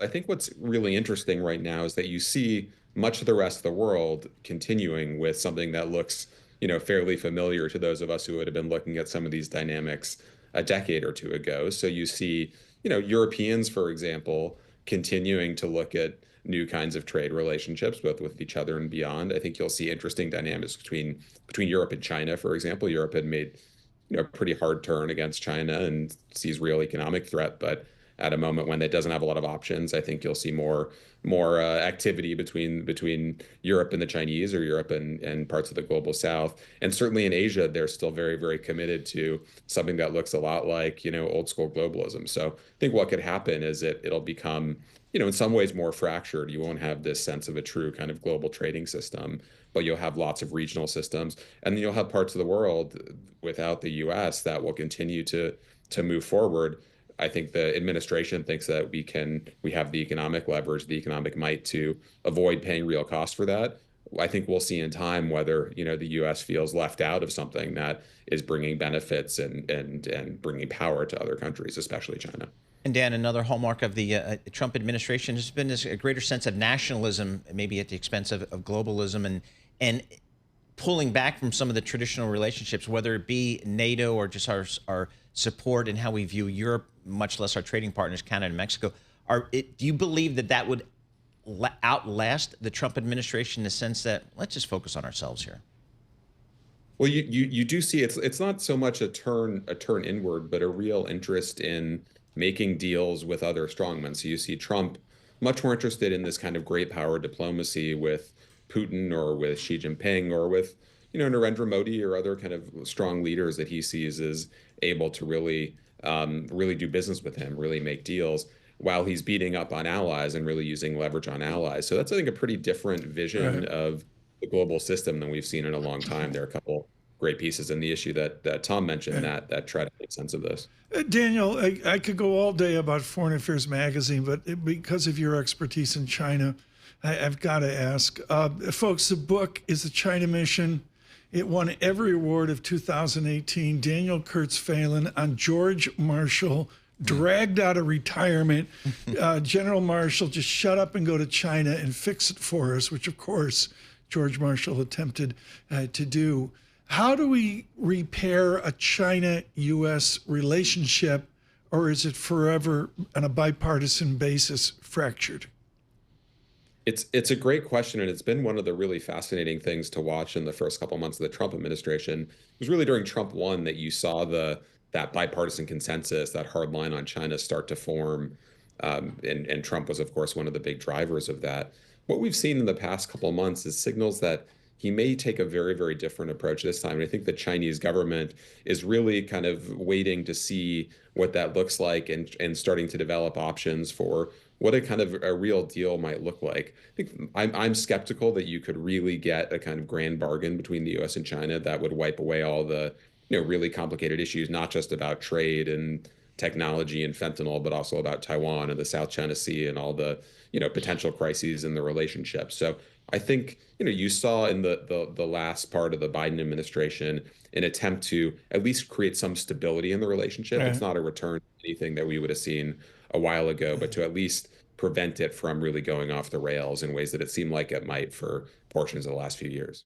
I think what's really interesting right now is that you see much of the rest of the world continuing with something that looks, fairly familiar to those of us who would have been looking at some of these dynamics a decade or two ago. So you see, Europeans, for example, continuing to look at new kinds of trade relationships, both with each other and beyond. I think you'll see interesting dynamics between Europe and China, for example. Europe had made, a pretty hard turn against China and sees real economic threat, but at a moment when it doesn't have a lot of options, I think you'll see more activity between Europe and the Chinese, or Europe and parts of the global South. And certainly in Asia, they're still very, very committed to something that looks a lot like, old school globalism. So I think what could happen is it'll become, in some ways more fractured. You won't have this sense of a true kind of global trading system, but you'll have lots of regional systems. And then you'll have parts of the world without the US that will continue to move forward. I think the administration thinks that we have the economic leverage, the economic might to avoid paying real cost for that. I think we'll see in time whether, the US feels left out of something that is bringing benefits and bringing power to other countries, especially China. And Dan, another hallmark of the Trump administration has been a greater sense of nationalism, maybe at the expense of globalism, and pulling back from some of the traditional relationships, whether it be NATO or just our support and how we view Europe, much less our trading partners, Canada and Mexico. Do you believe that would outlast the Trump administration in the sense that let's just focus on ourselves here? Well, you do see it's not so much a turn inward, but a real interest in making deals with other strongmen. So you see Trump much more interested in this kind of great power diplomacy with Putin or with Xi Jinping or with, Narendra Modi or other kind of strong leaders that he sees as able to really do business with him, really make deals, while he's beating up on allies and really using leverage on allies. So that's, I think, a pretty different vision of the global system than we've seen in a long time. There are a couple great pieces in the issue that Tom mentioned that try to make sense of this. Daniel, I could go all day about Foreign Affairs Magazine, but because of your expertise in China, I've got to ask. Folks, the book is The China Mission. It won every award of 2018. Daniel Kurtz-Phelan on George Marshall, dragged out of retirement. General Marshall, just shut up and go to China and fix it for us, which, of course, George Marshall attempted to do. How do we repair a China-U.S. relationship, or is it forever on a bipartisan basis fractured? It's a great question, and it's been one of the really fascinating things to watch in the first couple months of the Trump administration. It was really during Trump 1 that you saw that bipartisan consensus, that hard line on China start to form, and Trump was, of course, one of the big drivers of that. What we've seen in the past couple of months is signals that he may take a very, very different approach this time. And I think the Chinese government is really kind of waiting to see what that looks like and starting to develop options for what a kind of a real deal might look like. I think I'm skeptical that you could really get a kind of grand bargain between the US and China that would wipe away all the, really complicated issues, not just about trade and technology and fentanyl, but also about Taiwan and the South China Sea and all the, potential crises in the relationship. So I think, you saw in the last part of the Biden administration an attempt to at least create some stability in the relationship. It's not a return to anything that we would have seen a while ago, but to at least prevent it from really going off the rails in ways that it seemed like it might for portions of the last few years.